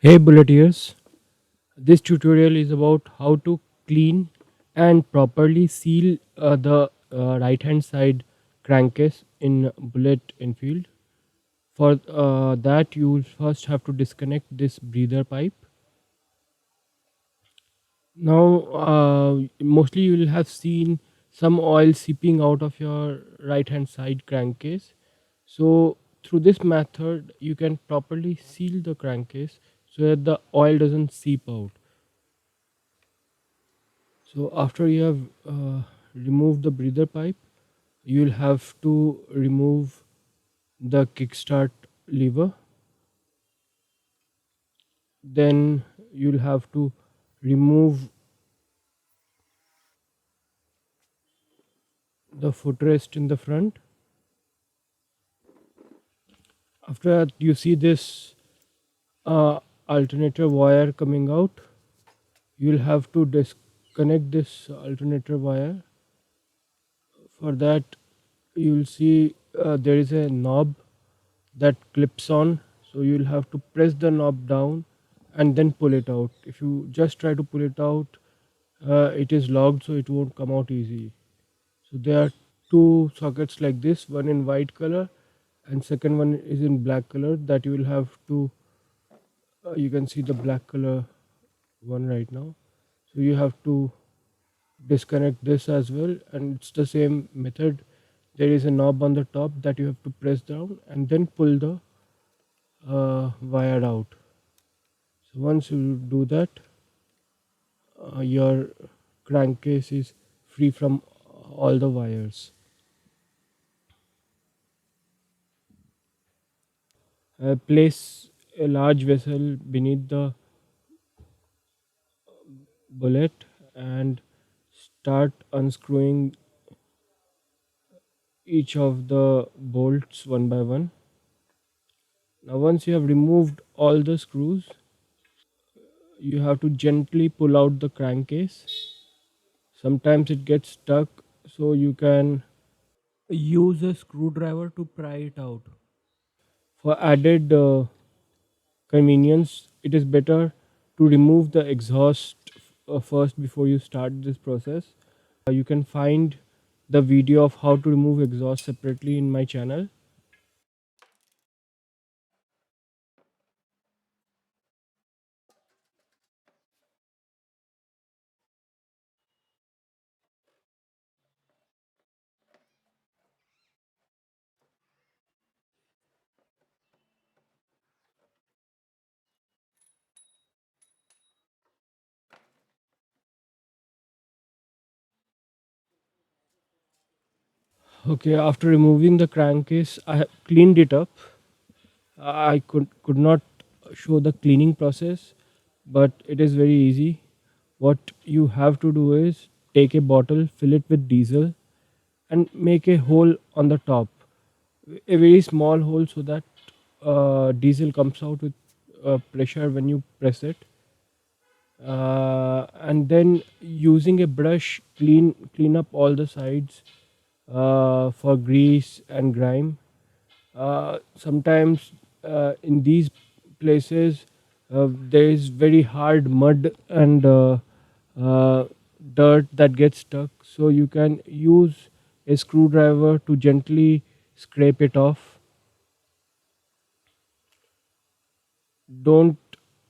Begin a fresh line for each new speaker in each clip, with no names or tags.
Hey Bulleteers, this tutorial is about how to clean and properly seal the right hand side crankcase in Bullet Enfield. For that, you will first have to disconnect this breather pipe. Now, mostly you will have seen some oil seeping out of your right hand side crankcase. So, through this method, you can properly seal the crankcase so that the oil doesn't seep out. So after you have removed the breather pipe, you will have to remove the kickstart lever. Then you'll have to remove the footrest in the front. After that, you see this uh, alternator wire coming out. You'll have to disconnect this alternator wire. For that, you'll see there is a knob that clips on, so you'll have to press the knob down and then pull it out. If you just try to pull it out, it is locked, so it won't come out easy. So there are two sockets like this, one in white color and second one is in black color, that you will have to you can see the black color one right now. So you have to disconnect this as well, and it's the same method. There is a knob on the top that you have to press down and then pull the wire out. So once you do that, your crankcase is free from all the wires. Place a large vessel beneath the bullet and start unscrewing each of the bolts one by one. Now once you have removed all the screws, you have to gently pull out the crankcase. Sometimes it gets stuck, so you can use a screwdriver to pry it out. For added convenience, it is better to remove the exhaust first before you start this process. You can find the video of how to remove exhaust separately in my channel. Okay, after removing the crankcase, I have cleaned it up. I could not show the cleaning process, but it is very easy. What you have to do is take a bottle, fill it with diesel, and make a hole on the top, a very small hole, so that diesel comes out with pressure when you press it. And then using a brush, clean up all the sides for grease and grime. Sometimes in these places there is very hard mud and uh, dirt that gets stuck, so you can use a screwdriver to gently scrape it off. Don't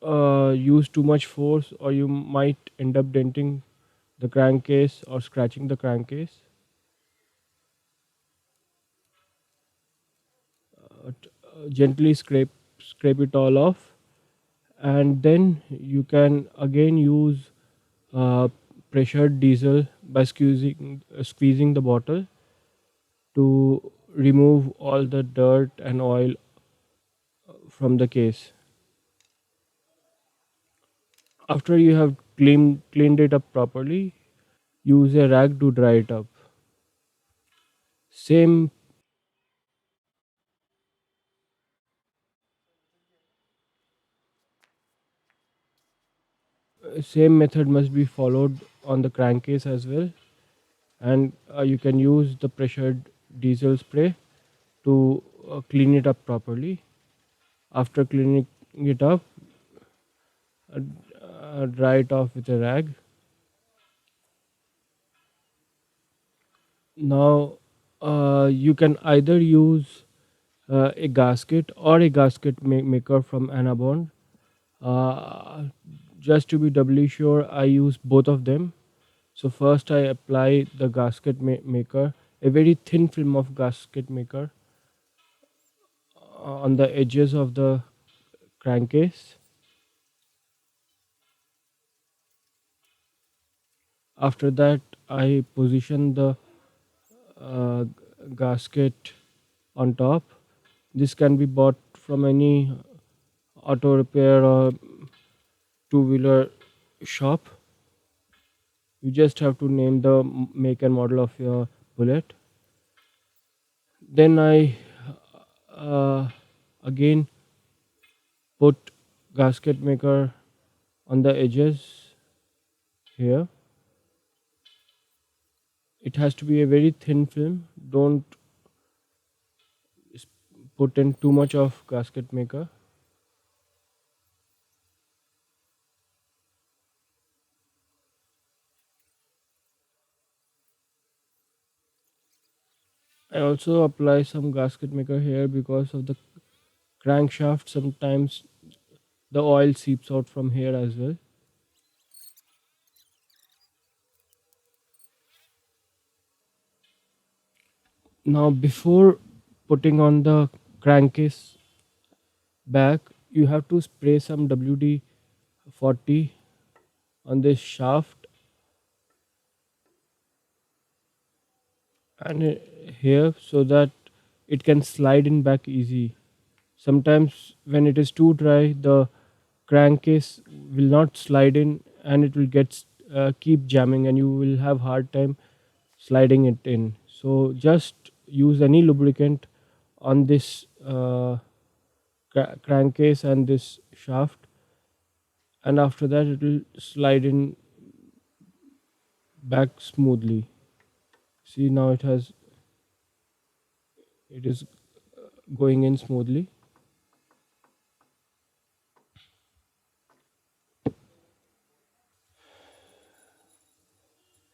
use too much force or you might end up denting the crankcase or scratching the crankcase. Gently scrape it all off, and then you can again use uh, pressured diesel by squeezing the bottle to remove all the dirt and oil from the case. After you have cleaned it up properly, use a rag to dry it up. Same same method must be followed on the crankcase as well, and you can use the pressured diesel spray to clean it up properly. After cleaning it up, dry it off with a rag. Now you can either use a gasket or a gasket maker from Anabond. Uh, just to be doubly sure, I use both of them. So first I apply the gasket maker, a very thin film of gasket maker on the edges of the crankcase. After that, I position the uh, gasket on top. This can be bought from any auto repair or two-wheeler shop. You just have to name the make and model of your bullet. Then I uh, again put gasket maker on the edges here. It has to be a very thin film. Don't put in too much of gasket maker. I also apply some gasket maker here because of the crankshaft. Sometimes the oil seeps out from here as well. Now before putting on the crankcase back, you have to spray some WD-40 on this shaft and here so that it can slide in back easy. Sometimes when it is too dry, the crankcase will not slide in and it will keep jamming and you will have hard time sliding it in. So just use any lubricant on this crankcase and this shaft, and after that it will slide in back smoothly. See, now it is going in smoothly.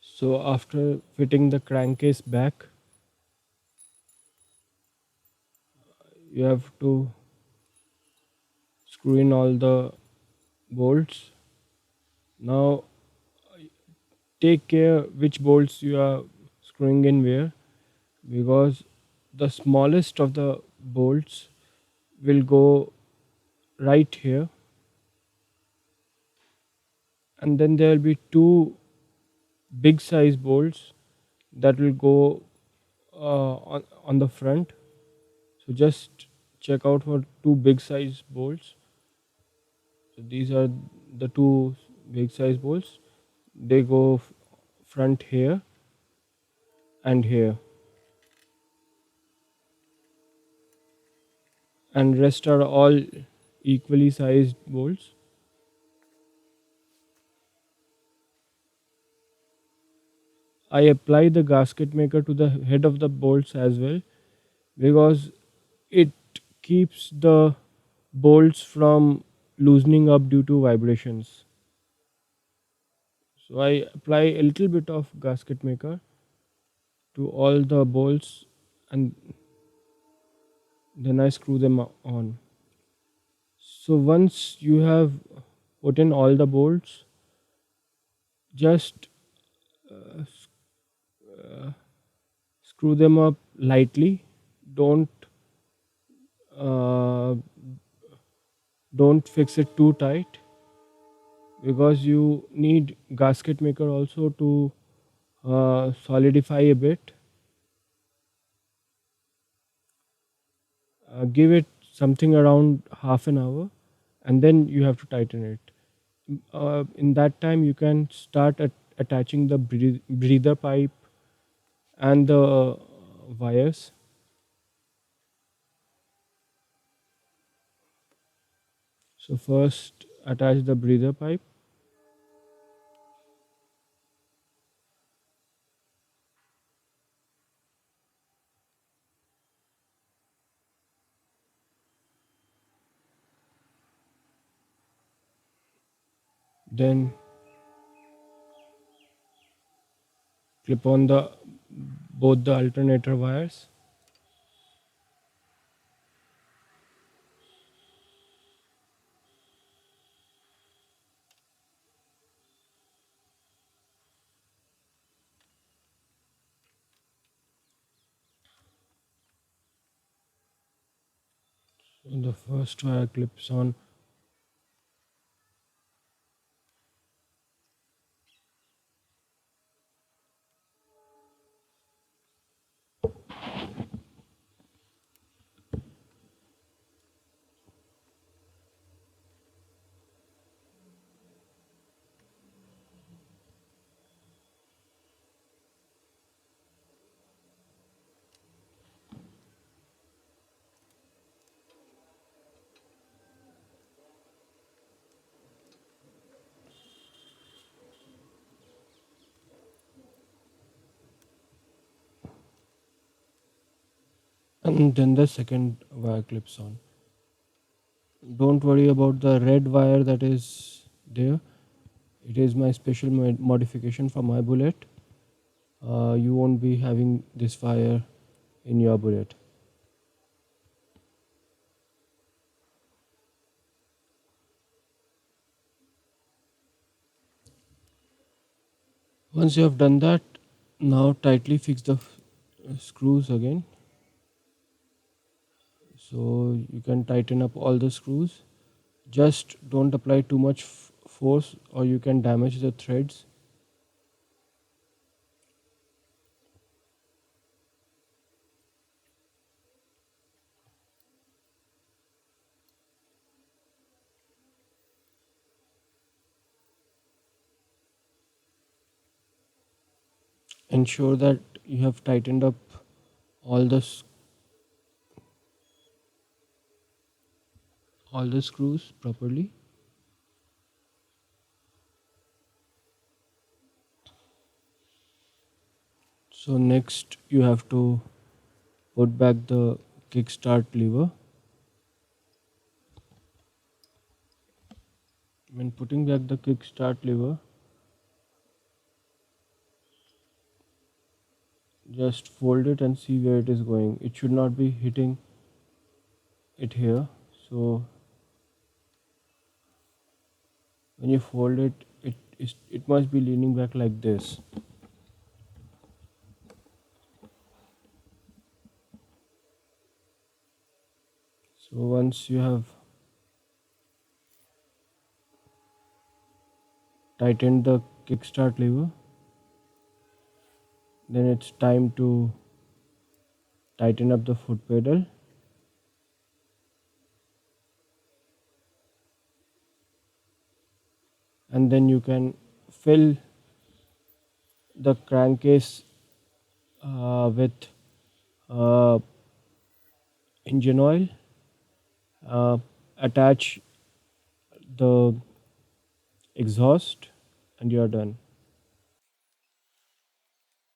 So after fitting the crankcase back, you have to screw in all the bolts. Now take care which bolts you are screwing in where, because the smallest of the bolts will go right here, and then there will be two big size bolts that will go on the front. So just check out for two big size bolts. So these are the two big size bolts. They go front here and here, and rest are all equally sized bolts. I apply the gasket maker to the head of the bolts as well because it keeps the bolts from loosening up due to vibrations. So I apply a little bit of gasket maker to all the bolts and then I screw them on. So once you have put in all the bolts, just screw them up lightly. Don't uh, don't fix it too tight because you need gasket maker also to solidify a bit. Give it something around half an hour and then you have to tighten it. In that time you can start attaching the breather pipe and the wires. So first attach the breather pipe. then clip on the both the alternator wires. So the first wire clips on. And then the second wire clips on. Don't worry about the red wire that is there. It is my special modification for my bullet. You won't be having this wire in your bullet. Once you have done that, now tightly fix the screws again. So you can tighten up all the screws. Just don't apply too much force or you can damage the threads. Ensure that you have tightened up all the all the screws properly. So next you have to put back the kickstart lever. When putting back the kickstart lever, just fold it and see where it is going. It should not be hitting it here. So when you fold it, it must be leaning back like this. So once you have tightened the kickstart lever, then it's time to tighten up the foot pedal. And then you can fill the crankcase with uh, engine oil, attach the exhaust, and you are done.